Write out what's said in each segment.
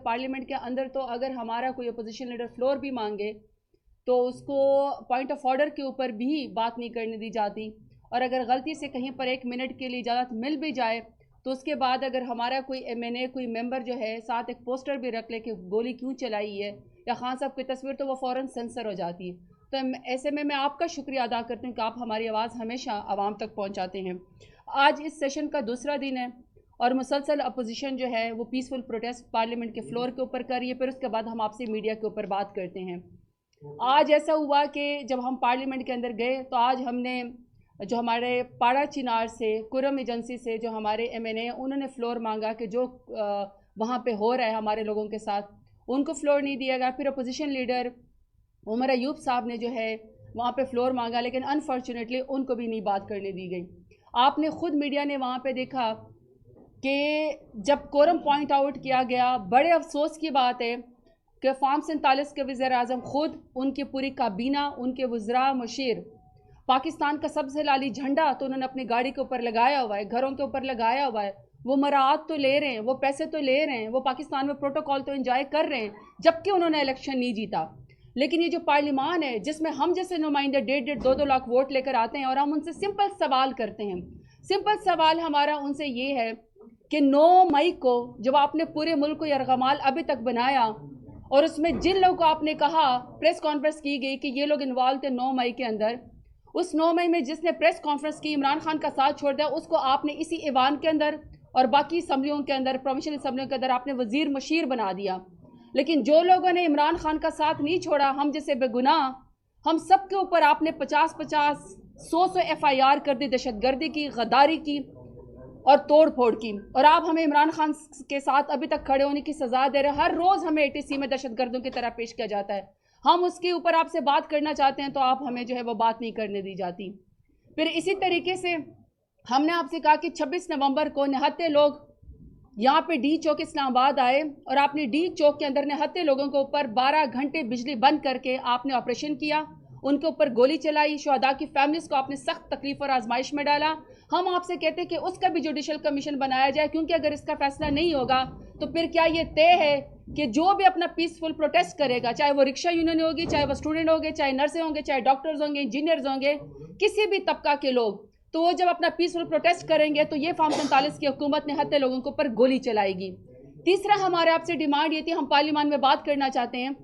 Parliament के अंदर तो अगर हमारा कोई अपोजिशन लीडर फ्लोर भी मांगे तो उसको पॉइंट ऑफ ऑर्डर के ऊपर भी बात नहीं करने दी जाती, और अगर गलती से कहीं पर 1 मिनट के लिए इजाज़त मिल भी जाए तो उसके बाद अगर हमारा कोई एमएनए कोई मेंबर जो है साथ एक पोस्टर भी रख ले कि गोली क्यों चलाई है या खान साहब की तस्वीर, तो वो फ़ौरन सेंसर हो जाती है। तो ऐसे में मैं आपका शुक्रिया अदा करती हूँ कि आप हमारी आवाज़ हमेशा आवाम तक पहुँचाते हैं। आज इस सेशन का दूसरा दिन है और मुसलसल अपोजिशन जो है वो पीसफुल प्रोटेस्ट पार्लियामेंट के फ्लोर के ऊपर कर रही है। फिर उसके बाद हम आपसे मीडिया के ऊपर बात करते हैं। आज ऐसा हुआ कि जब हम पार्लियामेंट के अंदर गए तो आज हमने जो हमारे पाड़ा चिनार से कुरम एजेंसी से जो हमारे एमएनए उन्होंने फ्लोर मांगा कि जो वहाँ पे हो रहा है हमारे लोगों के साथ, उनको फ्लोर नहीं दिया गया। फिर अपोजिशन लीडर उमर अयूब साहब ने जो है वहाँ पे फ्लोर मांगा, लेकिन अनफॉर्चुनेटली उनको भी नहीं बात करने दी गई। आपने खुद मीडिया ने वहाँ पे देखा कि जब कोरम पॉइंट आउट किया गया, बड़े अफसोस की बात है कि फार्म 47 के वज़ीर आज़म खुद, उनकी पूरी काबीना, उनके वज़रा मुशीर पाकिस्तान का सबसे लाली झंडा तो उन्होंने अपनी गाड़ी के ऊपर लगाया हुआ है, घरों के ऊपर लगाया हुआ है। वो मराहत तो ले रहे हैं, वो पैसे तो ले रहे हैं, वो पाकिस्तान में प्रोटोकॉल तो एंजॉय कर रहे हैं, जबकि उन्होंने इलेक्शन नहीं जीता। लेकिन ये जो पार्लियामान है जिसमें हम जैसे नुमाइंदे 1.5-2 लाख वोट लेकर आते हैं और हम उनसे सिंपल सवाल करते हैं। सिंपल सवाल हमारा उनसे ये है कि 9 मई को जब आपने पूरे मुल्क को यरगमाल अभी तक बनाया और उसमें जिन लोगों को आपने कहा, प्रेस कॉन्फ्रेंस की गई कि ये लोग इन्वॉल्व थे 9 मई के अंदर, उस 9 मई में जिसने प्रेस कॉन्फ्रेंस की इमरान खान का साथ छोड़ दिया, उसको आपने इसी ईवान के अंदर और बाकी असम्बलियों के अंदर, प्रोविंशियल असम्बलियों के अंदर आपने वजीर मुशीर बना दिया। लेकिन जो लोगों ने इमरान खान का साथ नहीं छोड़ा, हम जैसे बेगुनाह, हम सब के ऊपर आपने 50-50, 100 FIR कर दी, दहशतगर्दी की, गद्दारी की और तोड़ फोड़ की। और आप हमें इमरान खान के साथ अभी तक खड़े होने की सज़ा दे रहे हैं। हर रोज़ हमें ATC में दहशतगर्दों की तरह पेश किया जाता है। हम उसके ऊपर आपसे बात करना चाहते हैं तो आप हमें जो है वो बात नहीं करने दी जाती। फिर इसी तरीके से हमने आपसे कहा कि 26 नवंबर को निहत्ते लोग यहाँ पे डी चौक इस्लामाबाद आए और आपने डी चौक के अंदर निहत्ते लोगों के ऊपर 12 घंटे बिजली बंद करके आपने ऑपरेशन किया, उनके ऊपर गोली चलाई, शुहदा की फैमिलीज़ को आपने सख्त तकलीफ और आजमाइश में डाला। हम आपसे कहते हैं कि उसका भी जुडिशल कमीशन बनाया जाए, क्योंकि अगर इसका फैसला नहीं होगा तो फिर क्या ये तय है कि जो भी अपना पीसफुल प्रोटेस्ट करेगा, चाहे वो रिक्शा यूनियन होगी, चाहे वो स्टूडेंट होंगे, चाहे नर्सें होंगे, चाहे डॉक्टर्स होंगे, इंजीनियर्स होंगे, किसी भी तबका के लोग, तो वो जब अपना पीसफुल प्रोटेस्ट करेंगे तो ये फार्म 47 की हुकूमत ने हत्या लोगों के ऊपर गोली चलाएगी। तीसरा हमारे आपसे डिमांड ये थी, हम पार्लियामान में बात करना चाहते हैं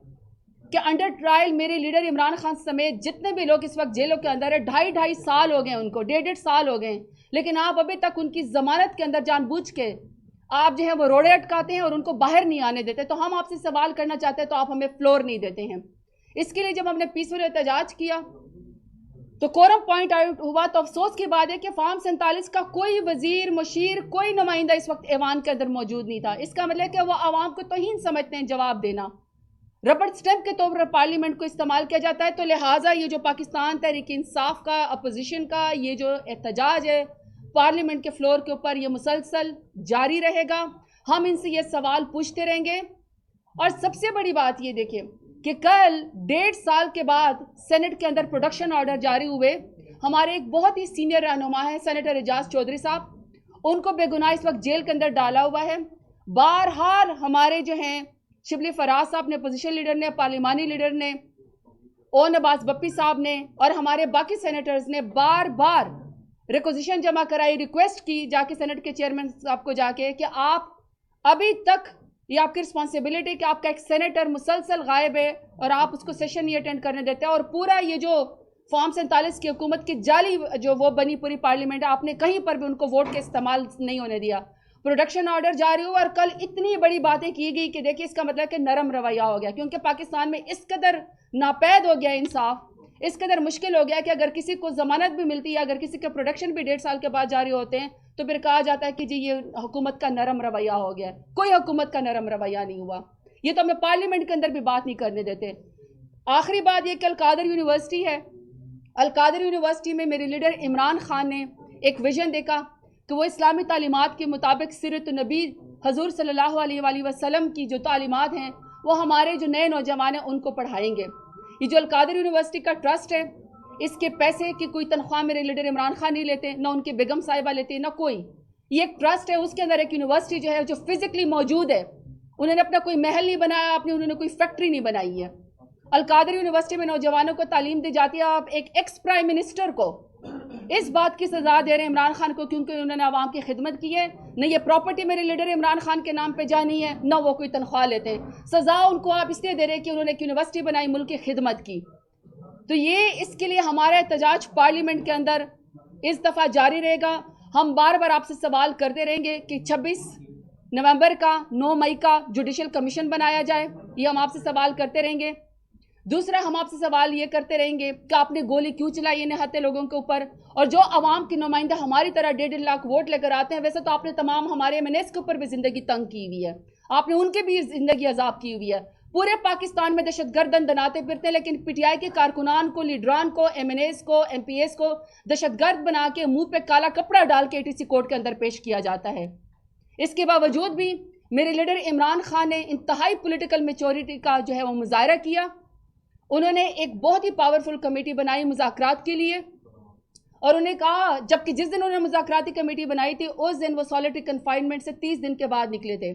कि अंडर ट्रायल मेरे लीडर इमरान खान समेत जितने भी लोग इस वक्त जेलों के अंदर है, 2.5 साल हो गए उनको, 1.5 साल हो गए, लेकिन आप अभी तक उनकी जमानत के अंदर जानबूझ के आप जो है वो रोड़े अटकाते हैं और उनको बाहर नहीं आने देते। तो हम आपसे सवाल करना चाहते हैं तो आप हमें फ्लोर नहीं देते हैं। इसके लिए जब हमने पीसफुल एहतजाज किया तो कोरम पॉइंट आउट हुआ, तो अफसोस की बात है कि फार्म 47 का कोई वजीर मुशीर, कोई नुमाइंदा इस वक्त ऐवान के अंदर मौजूद नहीं था। इसका मतलब कि वो आवाम को तौहीन समझते हैं जवाब देना, रबड़ स्टैंप के तौर पर पार्लियामेंट को इस्तेमाल किया जाता है। तो लिहाजा ये जो पाकिस्तान तहरीक इंसाफ का, अपोजिशन का ये जो एहतजाज है पार्लियामेंट के फ्लोर के ऊपर, ये मुसलसल जारी रहेगा। हम इनसे ये सवाल पूछते रहेंगे। और सबसे बड़ी बात ये देखिए कि कल 1.5 साल के बाद सेनेट के अंदर प्रोडक्शन ऑर्डर जारी हुए। हमारे एक बहुत ही सीनियर रहनुमा है सेनेटर एजाज चौधरी साहब, उनको बेगुनाह इस वक्त जेल के अंदर डाला हुआ है। बारहाल हमारे जो हैं शिबली फराज साहब ने, पोजीशन लीडर ने, पार्लिमानी लीडर ने, ओ नबाज बप्पी साहब ने और हमारे बाकी सेनेटर्स ने बार बार रिक्वेजिशन जमा कराई, रिक्वेस्ट की जाके सेनेट के चेयरमैन साहब को जाके कि आप अभी तक, ये आपकी रिस्पॉन्सिबिलिटी कि आपका एक सेनेटर मुसलसल गायब है और आप उसको सेशन नहीं अटेंड करने देते हैं। और पूरा ये जो फॉर्म 47 की हुकूमत की जाली जो वो बनी पूरी पार्लियामेंट, आपने कहीं पर भी उनको वोट के इस्तेमाल नहीं होने दिया। प्रोडक्शन ऑर्डर जारी हुआ और कल इतनी बड़ी बातें की गई कि देखिए इसका मतलब कि नरम रवैया हो गया, क्योंकि पाकिस्तान में इस कदर नापैद हो गया इंसाफ, इस कदर मुश्किल हो गया कि अगर किसी को जमानत भी मिलती है, अगर किसी के प्रोडक्शन भी 1.5 साल के बाद जारी होते हैं तो फिर कहा जाता है कि जी ये हुकूमत का नरम रवैया हो गया। कोई हुकूमत का नरम रवैया नहीं हुआ। ये तो हमें पार्लियामेंट के अंदर भी बात नहीं करने देते। आखिरी बात ये कि अलकादर यूनिवर्सिटी है, अलकादर यूनिवर्सिटी में मेरे लीडर इमरान खान ने एक विजन देखा कि वो इस्लामी तालीमात के मुताबिक सीरत नबी हजूर सल्लल्लाहु अलैहि वसल्लम की जो तालीमात हैं वो हमारे जो नए नौजवान हैं उनको पढ़ाएंगे। ये जो अलकादर यूनिवर्सिटी का ट्रस्ट है, इसके पैसे की कोई तनख्वाह मेरे लीडर इमरान खान नहीं लेते, ना उनके बेगम साहिबा लेते, ना कोई। ये एक ट्रस्ट है, उसके अंदर एक यूनिवर्सिटी जो है जो फिजिकली मौजूद है उन्होंने अपना कोई महल नहीं बनाया, उन्होंने कोई फैक्ट्री नहीं बनाई है। अलकादर यूनिवर्सिटी में नौजवानों को तालीम दी जाती है। आप एक एक्स प्राइम मिनिस्टर को इस बात की सज़ा दे रहे हैं इमरान खान को क्योंकि उन्होंने आवाम की खिदमत की है। न ये प्रॉपर्टी मेरे लीडर इमरान खान के नाम पे जानी है, न वो कोई तनख्वाह लेते हैं। सज़ा उनको आप इसलिए दे रहे हैं कि उन्होंने एक यूनिवर्सिटी बनाई, मुल्क की खिदमत की। तो ये इसके लिए हमारा एहतजाज पार्लियामेंट के अंदर इस दफ़ा जारी रहेगा। हम बार बार आपसे सवाल करते रहेंगे कि 26 नवंबर का 9 मई का जुडिशल कमीशन बनाया जाए, ये हम आपसे सवाल करते रहेंगे। दूसरा, हम आपसे सवाल ये करते रहेंगे कि आपने गोली क्यों चलाई निहत्थे लोगों के ऊपर, और जो आवाम के नुमाइंदे हमारी तरह 1.5 लाख वोट लेकर आते हैं, वैसे तो आपने तमाम हमारे MNAs के ऊपर भी ज़िंदगी तंग की हुई है, आपने उनके भी ज़िंदगी अजाब की हुई है। पूरे पाकिस्तान में दहशतगर्द दनाते फिरते हैं, लेकिन PTI के कारकुनान को, लीडरान को, MNAs को, MPs को दहशतगर्द बना के मुंह पे काला कपड़ा डाल के ATC कोर्ट के अंदर पेश किया जाता है। इसके बावजूद भी मेरे लीडर इमरान खान ने इंतहाई पॉलिटिकल मैच्योरिटी का जो है वो मुजाहरा किया। उन्होंने एक बहुत ही पावरफुल कमेटी बनाई मुज़ाकरात के लिए, और उन्हें कहा, जबकि जिस दिन उन्होंने मुज़ाकराती कमेटी बनाई थी उस दिन वो सॉलिटरी कन्फाइनमेंट से 30 दिन के बाद निकले थे।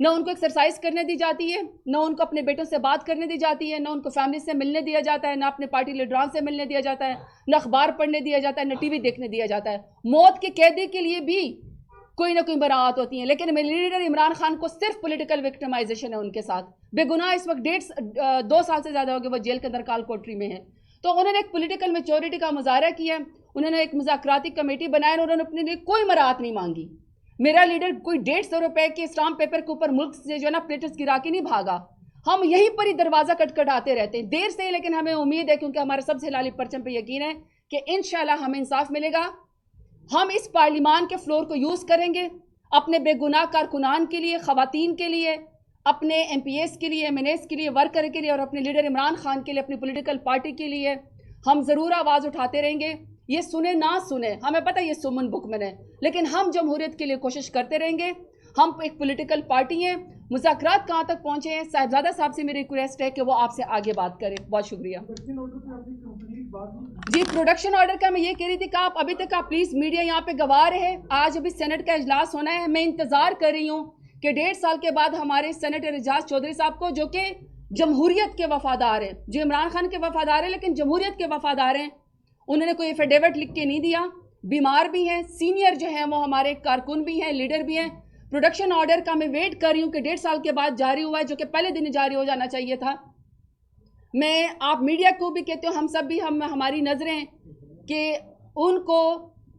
न उनको एक्सरसाइज करने दी जाती है, न उनको अपने बेटों से बात करने दी जाती है, न उनको फैमिली से मिलने दिया जाता है, न अपने पार्टी लीडरान से मिलने दिया जाता है, न अखबार पढ़ने दिया जाता है, न TV देखने दिया जाता है। मौत के कैदी के लिए भी कोई ना कोई बरात होती है, लेकिन मेरे लीडर इमरान खान को सिर्फ पॉलिटिकल विक्टिमाइजेशन है उनके साथ। बेगुनाह इस वक्त 2 साल से ज़्यादा हो गए वो जेल के अंदर काल कोठरी में है। तो उन्होंने एक पॉलिटिकल मैच्योरिटी का मुजाहरा किया, उन्होंने एक मुज़ाकराती कमेटी बनाया और उन्होंने अपने लिए कोई मराहत नहीं मांगी। मेरा लीडर कोई 150 रुपए के स्टाम्प पेपर के ऊपर मुल्क से जो है ना प्लेटर्स गिरा के नहीं भागा। हम यहीं पर ही दरवाज़ा खटखटाते रहते हैं, देर से, लेकिन हमें उम्मीद है, क्योंकि हमारे सबसे लाली परचम पे यकीन है कि इंशाल्लाह हमें इंसाफ मिलेगा। हम इस पार्लियामान के फ्लोर को यूज़ करेंगे अपने बेगुनाह कारकुनान के लिए, ख़वातीन के लिए, अपने MPs के लिए, MNAs के लिए, वर्कर के लिए, और अपने लीडर इमरान खान के लिए, अपनी पॉलिटिकल पार्टी के लिए हम ज़रूर आवाज़ उठाते रहेंगे। ये सुने ना सुने, हमें पता है ये सुमन बुकमन है, लेकिन हम जमहूरियत के लिए कोशिश करते रहेंगे। हम एक पॉलिटिकल पार्टी हैं। मुज़ाकरात कहाँ तक पहुँचे हैं, साहिबजादा साहब से मेरी रिक्वेस्ट है कि वो आपसे आगे बात करें। बहुत शुक्रिया जी। प्रोडक्शन ऑर्डर का मैं ये कह रही थी कि आप अभी तक प्लीज़ मीडिया यहाँ पे गवाह रहे। आज अभी सेनेट का इजलास होना है, मैं इंतज़ार कर रही हूँ कि 1.5 साल के बाद हमारे सेनेटर एजाज चौधरी साहब को, जो कि जमहूरियत के वफादार हैं, जो इमरान खान के वफादार हैं लेकिन जमहूरियत के वफादार हैं, उन्होंने कोई एफिडेविट लिख के नहीं दिया, बीमार भी हैं, सीनियर जो हैं वो हमारे कारकुन भी हैं, लीडर भी हैं। प्रोडक्शन ऑर्डर का मैं वेट कर रही हूँ कि 1.5 साल के बाद जारी हुआ है, जो कि पहले दिन जारी हो जाना चाहिए था। मैं आप मीडिया को भी कहते हो, हम सब भी हमारी नज़रें कि उनको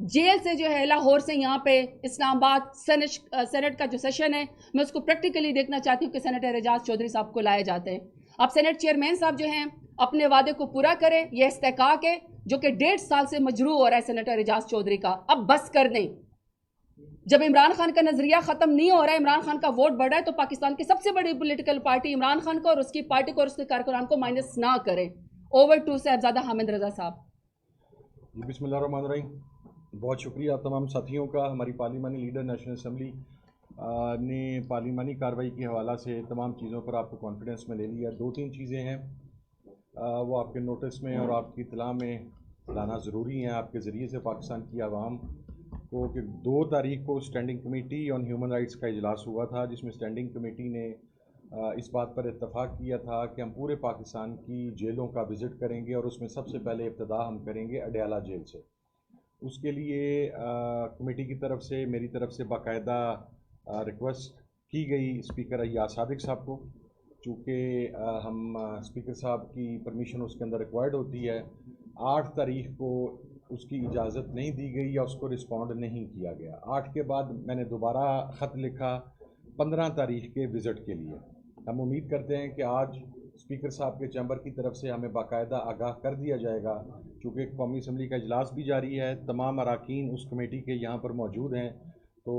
जेल से जो है लाहौर से यहाँ पे इस्लामाबाद सेनेट का जो सेशन है, मैं उसको प्रैक्टिकली देखना चाहती हूँ कि सेनेटर एजाज चौधरी साहब को लाए जाते हैं। अब सेनेट चेयरमैन साहब जो हैं अपने वादे को पूरा करें, यह इस्तेकाक है जो कि 1.5 साल से मजरू हो रहा है सेनेटर एजाज चौधरी का। अब बस कर दें। जब इमरान खान का नजरिया खत्म नहीं हो रहा है, इमरान खान का वोट बढ़ रहा है, तो पाकिस्तान की सबसे बड़ी पॉलिटिकल पार्टी इमरान खान को और उसकी पार्टी को और उसके कारकुनान को माइनस ना करें। ओवर टू साहिबजादा हामिद रजा साहब। बिस्मिल्लाहिर्रहमानिर्रहीम। बहुत शुक्रिया तमाम साथियों का। हमारी पार्लिमानी लीडर नेशनल असम्बली ने पार्लिमानी कार्रवाई के हवाला से तमाम चीज़ों पर आपको कॉन्फिडेंस में ले लिया। 2-3 चीज़ें हैं वो आपके नोटिस में और आपकी इत्तला में लाना ज़रूरी है आपके ज़रिए से पाकिस्तान की आवाम को, कि 2 तारीख को standing committee on human rights का इजलास हुआ था, जिसमें स्टैंडिंग कमेटी ने इस बात पर इत्तफाक किया था कि हम पूरे पाकिस्तान की जेलों का विज़िट करेंगे और उसमें सबसे पहले इब्तदा हम करेंगे अडयाला जेल से। उसके लिए कमेटी की तरफ से, मेरी तरफ से बाकायदा रिक्वेस्ट की गई स्पीकर अय्याज सादिक साहब को, चूँकि हम स्पीकर साहब की परमिशन उसके अंदर रिक्वायर्ड होती है। 8 तारीख को उसकी इजाज़त नहीं दी गई या उसको रिस्पॉन्ड नहीं किया गया। 8 के बाद मैंने दोबारा ख़त लिखा 15 तारीख के विज़िट के लिए। हम उम्मीद करते हैं कि आज स्पीकर साहब के चैम्बर की तरफ से हमें बाकायदा आगाह कर दिया जाएगा, चूँकि कौमी असम्बली का इजलास भी जारी है, तमाम अरकान उस कमेटी के यहाँ पर मौजूद हैं, तो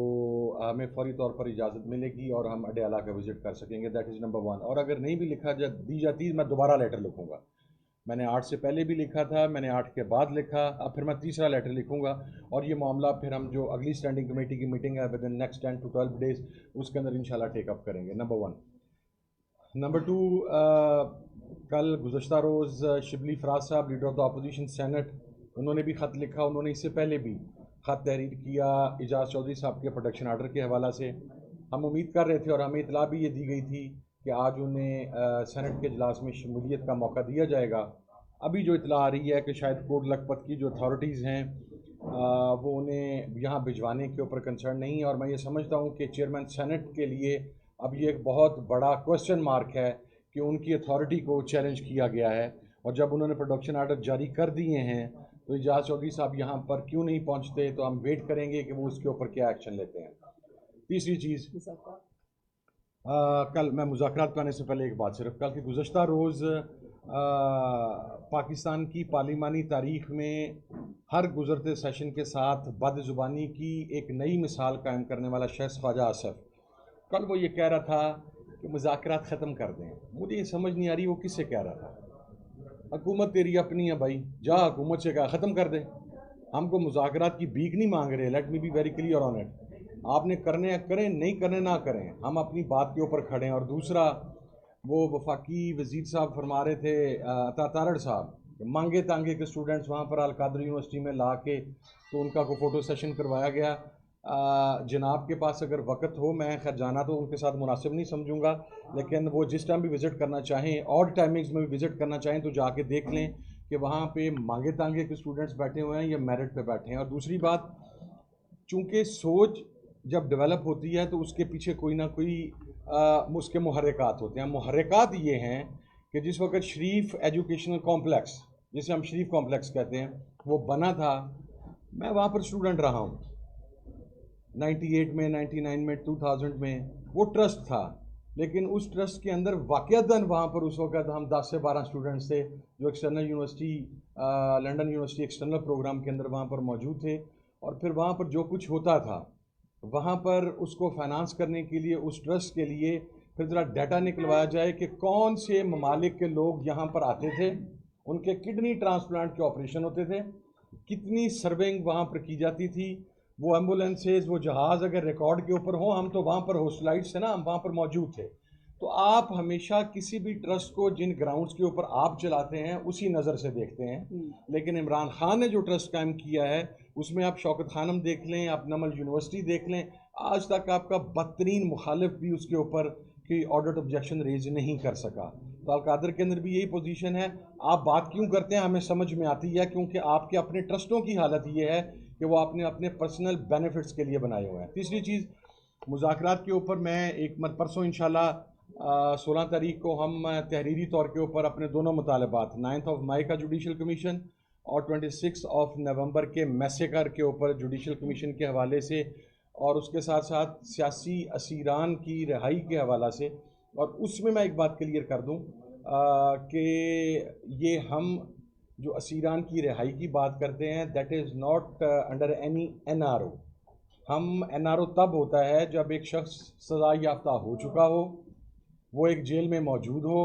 हमें फौरी तौर पर इजाज़त मिलेगी और हम अडयाला का विज़िट कर सकेंगे। That is number 1। और अगर नहीं भी दी जाती मैं दोबारा लेटर लिखूँगा। मैंने 8 से पहले भी लिखा था, मैंने 8 के बाद लिखा, अब फिर मैं तीसरा लेटर लिखूँगा और ये मामला फिर हम जो अगली स्टैंडिंग कमेटी की मीटिंग है with in next 10 to 12 days उसके अंदर इंशाल्लाह टेकअप करेंगे। नंबर 1। नंबर 2, कल गुज़श्ता रोज़ शिबली फराज साहब leader of the opposition senate, उन्होंने भी ख़त लिखा। उन्होंने इससे पहले भी ख़त तहरीर किया एजाज चौधरी साहब के प्रोटेक्शन आर्डर के हवाला से। हम उम्मीद कर रहे थे और हमें इतला भी ये दी गई थी कि आज उन्हें सेनेट के इजलास में शमूलियत का मौका दिया जाएगा। अभी जो इतला आ रही है कि शायद कोट लखपत की जो अथॉरिटीज़ हैं वो उन्हें यहाँ भिजवाने के ऊपर कंसर्न नहीं है, और मैं ये समझता हूँ कि चेयरमैन सेनेट के लिए अब ये एक बहुत बड़ा क्वेश्चन मार्क है कि उनकी अथॉरिटी को चैलेंज किया गया है। और जब उन्होंने प्रोडक्शन आर्डर जारी कर दिए हैं तो एजाज चौधरी साहब यहाँ पर क्यों नहीं पहुँचते, तो हम वेट करेंगे कि वो उसके ऊपर क्या एक्शन लेते हैं। तीसरी चीज़, कल मैं मुज़ाकरात पे आने से पहले एक बात, सिर्फ कल के गुज़श्ता रोज़ पाकिस्तान की पार्लिमानी तारीख़ में हर गुज़रते सेशन के साथ बदज़ुबानी की एक नई मिसाल कायम करने वाला शख्स ख्वाजा आसफ़, कल वो ये कह रहा था कि मुज़ाकरात ख़त्म कर दें। मुझे ये समझ नहीं आ रही वो किससे कह रहा था। हुकूमत तेरी अपनी है भाई, जा हुकूमत से कहा ख़त्म कर दे। हमको मुज़ाकरात की भीख नहीं मांग रहे, let me B very clear on it. आपने करने करें, नहीं करने ना करें, हम अपनी बात के ऊपर खड़े हैं। और दूसरा, वो वफाकी वज़ीर साहब फरमा रहे थे अता तारड़ साहब, मांगे तांगे के स्टूडेंट्स वहाँ पर अल कादर यूनिवर्सिटी में ला के तो उनका को फ़ोटो सेशन करवाया गया। जनाब के पास अगर वक़्त हो, मैं खैर जाना तो उनके साथ मुनासिब नहीं समझूंगा, लेकिन वो जिस टाइम भी विज़िट करना चाहें, और टाइमिंग्स में भी विज़िट करना चाहें, तो जाके देख लें कि वहाँ पे मांगे तांगे के स्टूडेंट्स बैठे हुए हैं या मेरिट पे बैठे हैं। और दूसरी बात, चूँकि सोच जब डेवलप होती है तो उसके पीछे कोई ना कोई उसके मुहर्रिकात होते हैं। मुहर्रिकात ये हैं कि जिस वक्त शरीफ एजुकेशनल कॉम्प्लेक्स, जिसे हम शरीफ कॉम्प्लेक्स कहते हैं, वो बना था, मैं वहाँ पर स्टूडेंट रहा हूँ 98 में, 99 में, 2000 में। वो ट्रस्ट था, लेकिन उस ट्रस्ट के अंदर वाक़यातन वहाँ पर उस वक्त हम 10 से 12 स्टूडेंट्स थे जो external university, London university external program के अंदर वहाँ पर मौजूद थे। और फिर वहाँ पर जो कुछ होता था, वहाँ पर उसको फाइनेंस करने के लिए, उस ट्रस्ट के लिए फिर ज़रा डाटा निकलवाया जाए कि कौन से ममालिक के लोग यहाँ पर आते थे, उनके किडनी ट्रांसप्लांट के ऑपरेशन होते थे, कितनी सर्विंग वहाँ पर की जाती थी, वो एम्बुलेंसेज, वो जहाज़ अगर रिकॉर्ड के ऊपर हो, हम तो वहाँ पर होस्टलाइट्स है ना, हम वहाँ पर मौजूद थे। तो आप हमेशा किसी भी ट्रस्ट को जिन ग्राउंड्स के ऊपर आप चलाते हैं उसी नज़र से देखते हैं, लेकिन इमरान खान ने जो ट्रस्ट कायम किया है उसमें आप शौकत खानम देख लें, आप नमल यूनिवर्सिटी देख लें, आज तक आपका बदतरीन मुखालिफ भी उसके ऊपर कोई ऑर्डर ऑब्जेक्शन रेज नहीं कर सका। तो अलकादर के अंदर भी यही पोजीशन है। आप बात क्यों करते हैं हमें समझ में आती है, क्योंकि आपके अपने ट्रस्टों की हालत ये है कि वो आपने अपने पर्सनल बेनिफिट्स के लिए बनाए हुए हैं। तीसरी चीज़, मुज़ाकरात के ऊपर मैं एक मत परसों इंशाल्लाह 16 तारीख को हम तहरीरी तौर के ऊपर अपने दोनों मुतालबात 9 मई का जुडिशल कमीशन और 26 नवंबर के मैसेकर के ऊपर जुडिशल कमीशन के हवाले से, और उसके साथ साथ सियासी असीरान की रिहाई के हवाला से। और उसमें मैं एक बात क्लियर कर दूं कि ये हम जो असीरान की रिहाई की बात करते हैं, that is not under any NRO। हम NRO तब होता है जब एक शख्स सज़ा याफ्ता हो चुका हो, वो एक जेल में मौजूद हो,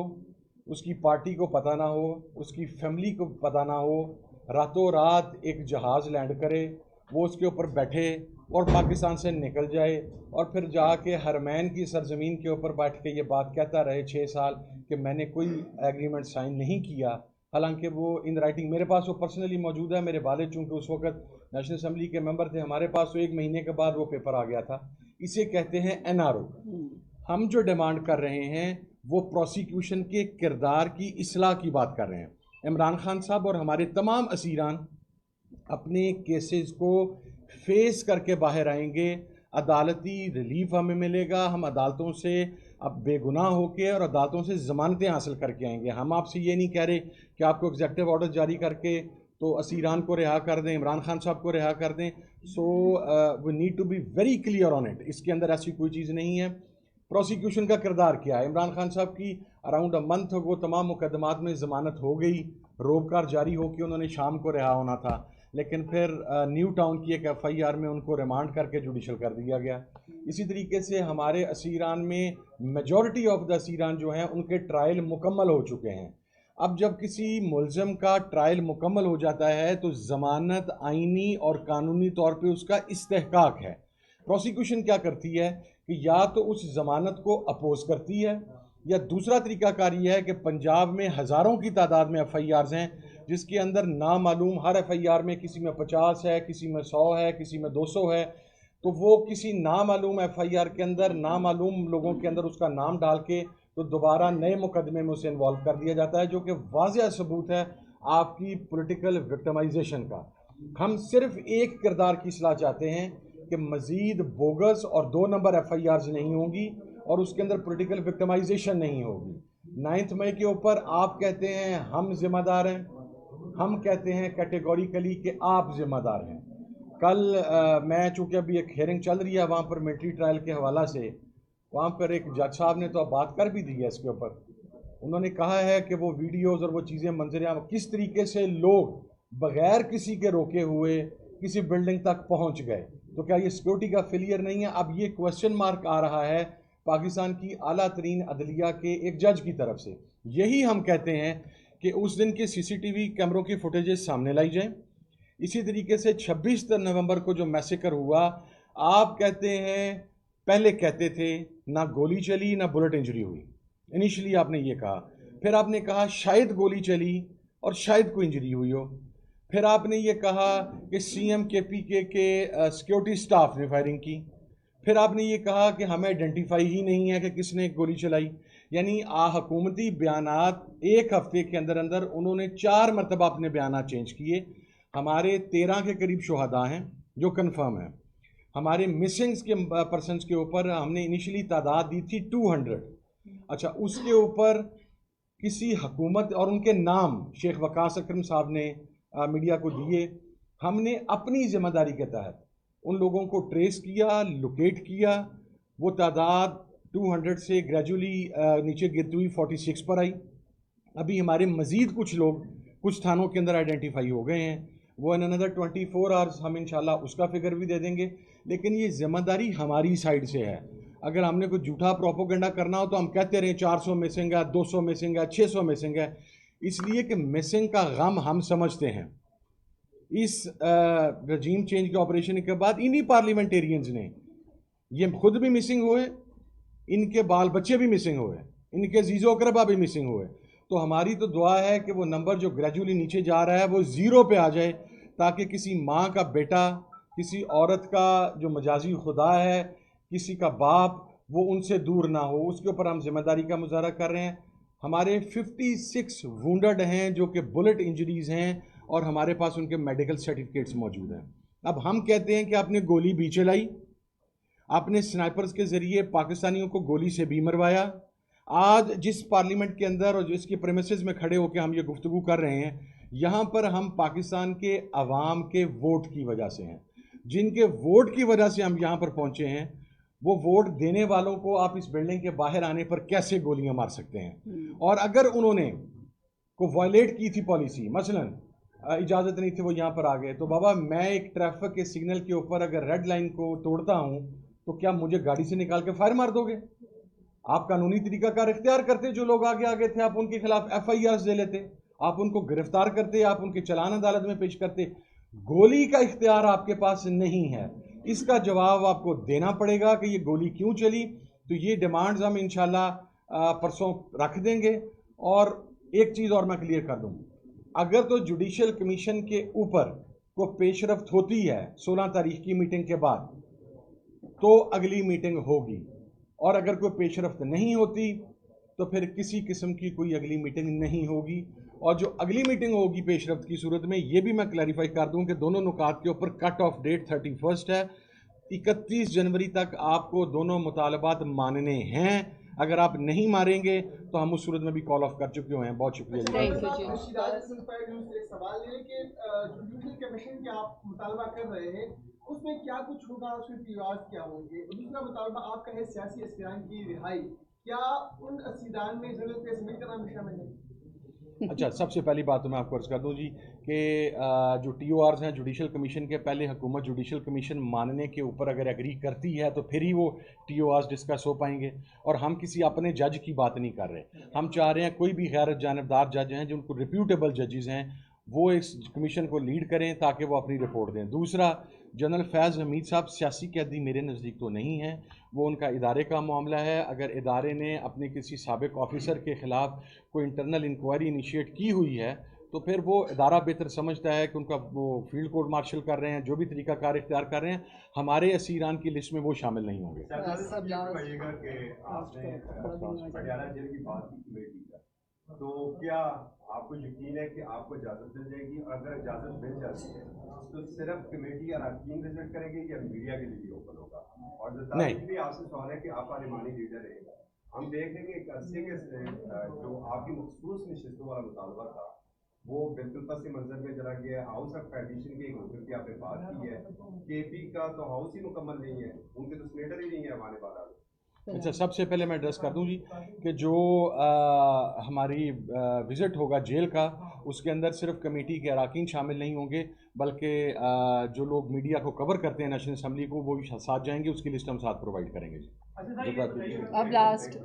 उसकी पार्टी को पता ना हो, उसकी फैमिली को पता ना हो, रातों रात एक जहाज़ लैंड करे, वो उसके ऊपर बैठे और पाकिस्तान से निकल जाए, और फिर जाके हरमैन की सरजमीन के ऊपर बैठ के ये बात कहता रहे 6 साल कि मैंने कोई एग्रीमेंट साइन नहीं किया, हालांकि वो इन राइटिंग मेरे पास वो पर्सनली मौजूद है। मेरे वालिद चूँकि उस वक्त नेशनल असम्बली के मेंबर थे, हमारे पास तो 1 महीने के बाद वो पेपर आ गया था। इसे कहते हैं NRO। हम जो डिमांड कर रहे हैं वो प्रोसिक्यूशन के किरदार की इस्लाह की बात कर रहे हैं। इमरान खान साहब और हमारे तमाम असीरान अपने केसेस को फेस करके बाहर आएंगे, अदालती रिलीफ हमें मिलेगा, हम अदालतों से अब बेगुनाह होके और अदालतों से ज़मानतें हासिल करके आएंगे। हम आपसे ये नहीं कह रहे कि आपको एग्जेक्टिव ऑर्डर जारी करके तो असीरान को रिहा कर दें, इमरान खान साहब को रिहा कर दें। So we need to be very clear on it. इसके अंदर ऐसी कोई चीज़ नहीं है। प्रोसिक्यूशन का किरदार क्या है? इमरान खान साहब की अराउंड अ मंथ को तमाम मुकदमात में ज़मानत हो गई, रोबकार जारी हो के उन्होंने शाम को रिहा होना था, लेकिन फिर न्यू टाउन की एक FIR में उनको रिमांड करके जुडिशल कर दिया गया। इसी तरीके से हमारे असीरान में मेजॉरिटी ऑफ द असीरान जो हैं उनके ट्रायल मुकम्मल हो चुके हैं। अब जब किसी मुलज़म का ट्रायल मुकम्मल हो जाता है तो ज़मानत आइनी और कानूनी तौर पे उसका इस्तेहकाक है। प्रोसिक्यूशन क्या करती है कि या तो उस ज़मानत को अपोज करती है, या दूसरा तरीकाकार ये है कि पंजाब में हज़ारों की तादाद में FIRs हैं जिसके अंदर नामालूम हर FIR में किसी में 50 है, किसी में 100 है, किसी में 200 है। तो वो किसी नामालूम एफआईआर के अंदर नामालूम लोगों के अंदर उसका नाम डाल के तो दोबारा नए मुकदमे में उसे इन्वॉल्व कर दिया जाता है, जो कि वाज़ेह सबूत है आपकी पॉलिटिकल विक्टिमाइजेशन का। हम सिर्फ एक किरदार की सलाह चाहते हैं कि मज़ीद बोगस और 2 नंबर एफआईआर्स नहीं होंगी और उसके अंदर पॉलिटिकल विक्टिमाइजेशन नहीं होगी। 9 मई के ऊपर आप कहते हैं हम जिम्मेदार हैं, हम कहते हैं कैटेगोरिकली कि आप जिम्मेदार हैं। कल मैं चूँकि अभी एक हेयरिंग चल रही है वहाँ पर मिलिट्री ट्रायल के हवाला से, वहाँ पर एक जज साहब ने तो अब बात कर भी दी है इसके ऊपर। उन्होंने कहा है कि वो वीडियोज़ और वो चीज़ें मंजर किस तरीके से लोग बग़ैर किसी के रोके हुए किसी बिल्डिंग तक पहुँच गए, तो क्या ये सिक्योरिटी का फेलियर नहीं है? अब ये क्वेश्चन मार्क आ रहा है पाकिस्तान की आला तरीन अदलिया के एक जज की तरफ से। यही हम कहते हैं कि उस दिन के सीसीटीवी कैमरों की फुटेजेस सामने लाई जाएं। इसी तरीके से 26 नवंबर को जो मैसेकर हुआ, आप कहते हैं, पहले कहते थे ना गोली चली ना बुलेट इंजरी हुई, इनिशियली आपने ये कहा, फिर आपने कहा शायद गोली चली और शायद कोई इंजरी हुई हो, फिर आपने ये कहा कि सीएम केपीके के सिक्योरिटी स्टाफ ने फायरिंग की, फिर आपने ये कहा कि हमें आइडेंटिफाई ही नहीं है कि किसने गोली चलाई। यानी हुकूमती बयानात एक हफ्ते के अंदर अंदर उन्होंने 4 मरतबा अपने बयानात चेंज किए। हमारे 13 के करीब शुहदा हैं जो कन्फर्म है। हमारे मिसिंग्स के पर्सनस के ऊपर हमने इनिशियली तादाद दी थी 200। अच्छा, उसके ऊपर किसी हुकूमत और उनके नाम शेख वकास अकरम साहब ने मीडिया को दिए। हमने अपनी जिम्मेदारी के तहत उन लोगों को ट्रेस किया, लोकेट किया। वो तादाद 200 से ग्रेजुअली नीचे गिरती हुई 46 पर आई। अभी हमारे मज़ीद कुछ लोग कुछ थानों के अंदर आइडेंटिफाई हो गए हैं, वो इन अनदर 24 आवर्स हम इंशाल्लाह उसका फिगर भी दे देंगे। लेकिन ये जिम्मेदारी हमारी साइड से है। अगर हमने कोई झूठा प्रोपोगंडा करना हो तो हम कहते रहें 400 मिसिंग है, 200 मिसिंग है, 600 मिसिंग है, इसलिए कि मिसिंग का गम हम समझते हैं। इस रजीम चेंज के ऑपरेशन के बाद इन्हीं पार्लियामेंटेरियंस ने, ये खुद भी मिसिंग हुए, इनके बाल बच्चे भी मिसिंग हुए, इनके जीजो अकरबा भी मिसिंग हुए। तो हमारी तो दुआ है कि वो नंबर जो ग्रेजुअली नीचे जा रहा है वो 0 पे आ जाए, ताकि किसी माँ का बेटा, किसी औरत का जो मजाजी खुदा है, किसी का बाप, वो उनसे दूर ना हो। उसके ऊपर हम जिम्मेदारी का मुजाहरा कर रहे हैं। हमारे 56 वुंडेड हैं जो कि बुलेट इंजरीज़ हैं और हमारे पास उनके मेडिकल सर्टिफिकेट्स मौजूद हैं। अब हम कहते हैं कि आपने गोली भी चलाई, आपने स्नाइपर्स के ज़रिए पाकिस्तानियों को गोली से भी मरवाया। आज जिस पार्लियामेंट के अंदर और जिसकी प्रेमिसेस में खड़े होकर हम ये गुफ्तगू कर रहे हैं, यहाँ पर हम पाकिस्तान के अवाम के वोट की वजह से हैं। जिनके वोट की वजह से हम यहाँ पर पहुँचे हैं, वो वोट देने वालों को आप इस बिल्डिंग के बाहर आने पर कैसे गोलियां मार सकते हैं? और अगर उन्होंने को वायलेट की थी पॉलिसी, मसलन इजाज़त नहीं थी, वो यहाँ पर आ गए, तो बाबा मैं एक ट्रैफिक के सिग्नल के ऊपर अगर रेड लाइन को तोड़ता हूँ तो क्या मुझे गाड़ी से निकाल के फायर मार दोगे? आप कानूनी तरीकाकार इख्तियार करते, जो लोग आगे आगे थे आप उनके खिलाफ FIRs दे लेते, आप उनको गिरफ्तार करते, आप उनके चालान अदालत में पेश करते। गोली का इख्तियार आपके पास नहीं है, इसका जवाब आपको देना पड़ेगा कि ये गोली क्यों चली। तो ये डिमांड्स हम इंशाल्लाह परसों रख देंगे। और एक चीज़ और मैं क्लियर कर दूं, अगर तो जुडिशल कमीशन के ऊपर को पेशरफ्त होती है 16 तारीख की मीटिंग के बाद, तो अगली मीटिंग होगी, और अगर कोई पेशरफ्त नहीं होती तो फिर किसी किस्म की कोई अगली मीटिंग नहीं होगी। और जो अगली मीटिंग होगी पेशरफ्त की सूरत में, ये भी मैं क्लैरिफाई कर दूं कि दोनों नुकात के ऊपर कट ऑफ डेट 31 है। 31 जनवरी तक आपको दोनों मुतालबात मानने हैं। अगर आप नहीं मारेंगे तो हम उस सूरत में भी कॉल ऑफ कर चुके हैं। बहुत शुक्रिया। सवाल है कि जुडिशल कमीशन के आप मुतालबा कर रहे हैं, उसमें क्या कुछ होगा, उसमें पीवाज क्या होंगे? दूसरा मुतालबा आपका है सियासी अस्सीदान की रिहाई, क्या उन अस्सीदान में जनरल पेसमिल का नाम शामिल है? अच्छा, सबसे पहली बात तो मैं आपको अर्ज़ कर दूं जी कि जो TORs हैं जुडिशल कमीशन के, पहले हुकूमत जुडिशल कमीशन मानने के ऊपर अगर एग्री करती है तो फिर ही वो TORs डिस्कस हो पाएंगे। और हम किसी अपने जज की बात नहीं कर रहे, हम चाह रहे हैं कोई भी गैर जानबदार जज हैं, जो उनको रिप्यूटेबल जजेस हैं, वो इस कमीशन को लीड करें ताकि वो अपनी रिपोर्ट दें। दूसरा, जनरल फैज़ हमीद साहब सियासी कैदी मेरे नज़दीक तो नहीं हैं, वो उनका इदारे का मामला है। अगर इदारे ने अपने किसी साबिक ऑफिसर के ख़िलाफ़ कोई इंटरनल इंक्वायरी इनिशिएट की हुई है तो फिर वो इदारा बेहतर समझता है कि उनका वो फील्ड कोर्ट मार्शल कर रहे हैं, जो भी तरीक़ाकार इख्तियार कर रहे हैं, हमारे असीरान की लिस्ट में वो शामिल नहीं होंगे। तो क्या आपको यकीन है कि आपको इजाज़त मिल जाएगी, और अगर इजाज़त मिल जाती है तो सिर्फ कमेटी अरकान विजिट करेंगे या मीडिया के लिए भी ओपन होगा? और भी आपसे सवाल है कि आप पार्लिमानी लीडर रहेंगे, हम देख रहे हैं कि एक अरसे के जो आपकी मखसूस नशिस्तों वाला मुतालबा था वो बिल्कुल पस मंजर में चला गया। हाउस ऑफ फेडरेशन की एक मुद्दे की आपने बात की है, KP का तो हाउस ही मुकम्मल नहीं है, उनके तो सीनेटर ही नहीं है हमारे पास। अच्छा, सबसे पहले मैं एड्रेस कर दूं जी कि जो हमारी विज़िट होगा जेल का, उसके अंदर सिर्फ कमेटी के अरकान शामिल नहीं होंगे, बल्कि जो लोग मीडिया को कवर करते हैं नेशनल असम्बली को, वो भी साथ जाएंगे। उसकी लिस्ट हम साथ प्रोवाइड करेंगे जी। अब लास्ट,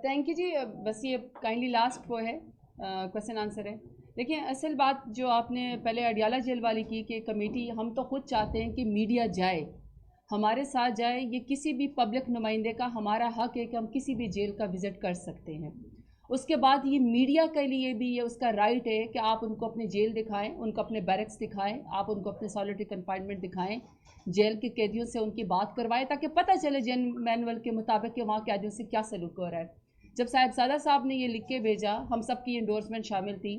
थैंक यू जी, बस ये काइंडली लास्ट वो है क्वेश्चन आंसर है। देखिए, असल बात जो आपने पहले अडियाला जेल वाली की कि कमेटी, हम तो खुद चाहते हैं कि मीडिया जाए, हमारे साथ जाए। ये किसी भी पब्लिक नुमाइंदे का हमारा हक है कि हम किसी भी जेल का विज़िट कर सकते हैं। उसके बाद ये मीडिया के लिए भी ये उसका राइट है कि आप उनको अपने जेल दिखाएं, उनको अपने बैरक्स दिखाएं, आप उनको अपने सॉलिटरी कन्फाइनमेंट दिखाएं, जेल के कैदियों से उनकी बात करवाएं, ताकि पता चले जेल मैनुअल के मुताबिक कि वहाँ कैदियों से क्या सलूक हो रहा है। जब साहिबजादा साहब ने ये लिख के भेजा, हम सब की इंडोर्समेंट शामिल थी।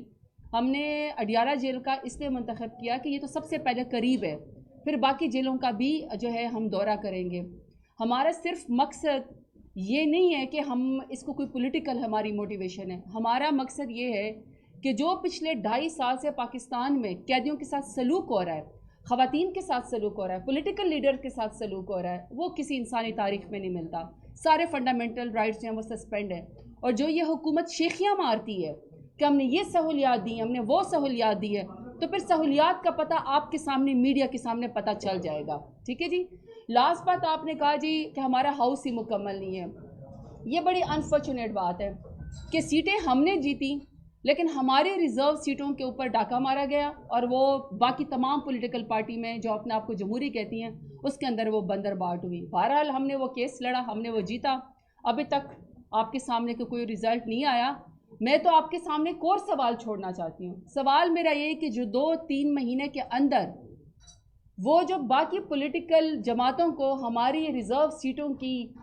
हमने अडियाला जेल का इसलिए मुंतखब किया कि ये तो सबसे पहले करीब है, फिर बाकी जेलों का भी जो है हम दौरा करेंगे। हमारा सिर्फ मकसद ये नहीं है कि हम इसको कोई पॉलिटिकल हमारी मोटिवेशन है। हमारा मकसद ये है कि जो पिछले 2.5 साल से पाकिस्तान में कैदियों के साथ सलूक हो रहा है, ख़वातीन के साथ सलूक हो रहा है, पॉलिटिकल लीडर के साथ सलूक हो रहा है, वो किसी इंसानी तारीख में नहीं मिलता। सारे फंडामेंटल राइट्स जो हैं वो सस्पेंड है। और जो ये हुकूमत शेखियाँ मारती है कि हमने ये सहूलियात दी, हमने वो सहूलियात दी है, तो फिर सहूलियात का पता आपके सामने, मीडिया के सामने पता चल जाएगा। ठीक है जी। लास्ट बात आपने कहा जी कि हमारा हाउस ही मुकम्मल नहीं है। ये बड़ी अनफॉर्चुनेट बात है कि सीटें हमने जीती, लेकिन हमारे रिज़र्व सीटों के ऊपर डाका मारा गया, और वो बाकी तमाम पॉलिटिकल पार्टी में जो अपने आप को जमहूरी कहती हैं, उसके अंदर वो बंदरबाट हुई। बहरहाल हमने वो केस लड़ा, हमने वो जीता। अभी तक आपके सामने कोई रिज़ल्ट नहीं आया। मैं तो आपके सामने एक और सवाल छोड़ना चाहती हूँ। सवाल मेरा ये है कि जो 2-3 महीने के अंदर वो जो बाकी पॉलिटिकल जमातों को हमारी रिज़र्व सीटों की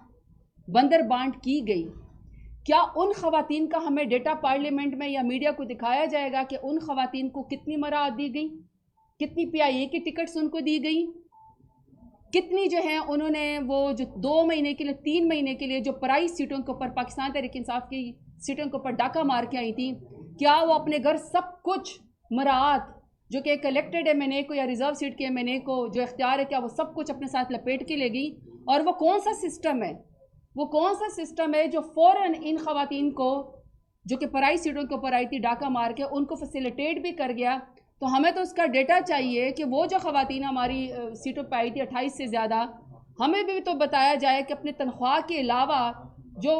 बंदरबांट की गई, क्या उन ख़वातीन का हमें डेटा पार्लियामेंट में या मीडिया को दिखाया जाएगा कि उन ख़वातीन को कितनी मराहत दी गई, कितनी PIA की टिकट्स उनको दी गई, कितनी जो है उन्होंने वो जो 2 महीने के लिए, 3 महीने के लिए जो प्राइज सीटों के ऊपर, पाकिस्तान तहरीक इंसाफ की सीटों के ऊपर डाका मार के आई थी, क्या वो अपने घर सब कुछ मराहत जो कि एक इलेक्टेड MNA को या रिज़र्व सीट के MNA को जो इख्तियार है, क्या वो सब कुछ अपने साथ लपेट के ले गई? और वो कौन सा सिस्टम है, वो कौन सा सिस्टम है जो फ़ौरन इन ख़वातीन को जो कि प्राइज सीटों के ऊपर आई थी डाका मार के, उनको फैसिलिटेट भी कर गया? तो हमें तो उसका डेटा चाहिए कि वो जो ख़वातीन हमारी सीटों पर आई थी 28 से ज़्यादा, हमें भी तो बताया जाए कि अपने तनख्वाह के अलावा जो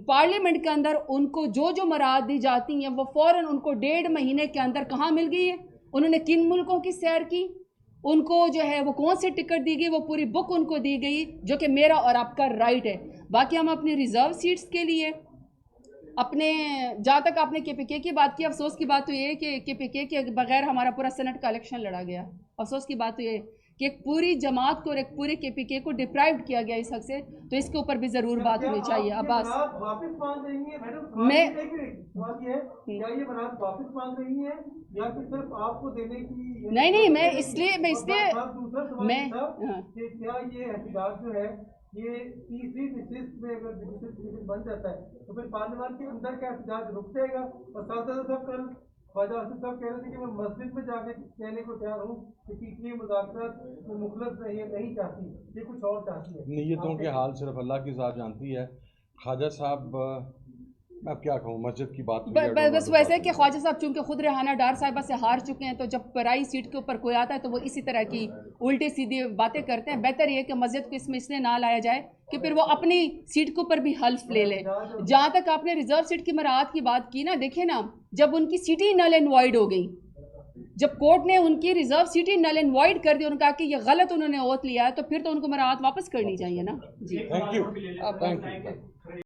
पार्लियामेंट के अंदर उनको जो मराहत दी जाती हैं, वो फ़ौरन उनको 1.5 महीने के अंदर कहाँ मिल गई है? उन्होंने किन मुल्कों की सैर की, उनको जो है वो कौन सी टिकट दी गई, वो पूरी बुक उनको दी गई, जो कि मेरा और आपका राइट है। बाकी हम अपनी रिज़र्व सीट्स के लिए अपने, जहाँ तक आपने KPK की बात की, अफसोस की बात तो ये है कि KPK के बगैर हमारा पूरा सेनेट का इलेक्शन लड़ा गया। अफसोस की बात तो ये कि एक पूरी जमात को और एक पूरे KPK को डिप्राइव्ड किया गया इस हक से, तो इसके ऊपर भी ज़रूर बात होनी चाहिए। अब्बास, वापस मांग रही हैं मैडम? मैं क्या ये बनात वापस मांग रही हैं या फिर सिर्फ आपको देने की? नहीं, मैं इसलिए दूसरा सवाल मैं कि क्या ये एहतजाज जो है ये तीसरी नशिस्त में अगर नशिस्त बन जाता है तो फिर पार्लियामेंट के अंदर का एहतजाज रुक जाएगा? और साथ कल ख्वाजा आसिफ साहब कह रहे थे कि मैं मस्जिद में जाके कहने को तैयार हूँ कि तीसरी मुज़ाकरात मुखलस नहीं चाहती, ये कुछ और चाहती है। नीयतों के हाल सिर्फ अल्लाह की ज़ात जानती है। ख्वाजा साहब, मैं अब क्या कहूँ, मस्जिद की बात बस वैसे कि ख्वाजा साहब चूँकि खुद रेहाना डार साहिबा से हार चुके हैं, तो जब पराई सीट के ऊपर कोई आता है तो वो इसी तरह की उल्टी सीधी बातें करते हैं। बेहतर ये कि मस्जिद को इसमें इसलिए ना लाया जाए कि फिर वो अपनी सीट के ऊपर भी हल्फ ले ले। जहाँ तक आपने रिजर्व सीट की मराहत की बात की ना, देखिए ना, जब उनकी सीट ही नल एंड वॉइड हो गई, जब कोर्ट ने उनकी रिजर्व सीट ही नल एंड वॉइड कर दी, उन्होंने कहा कि ये गलत उन्होंने ओथ लिया है, तो फिर तो उनको मराहत वापस करनी चाहिए ना जी। Thank you.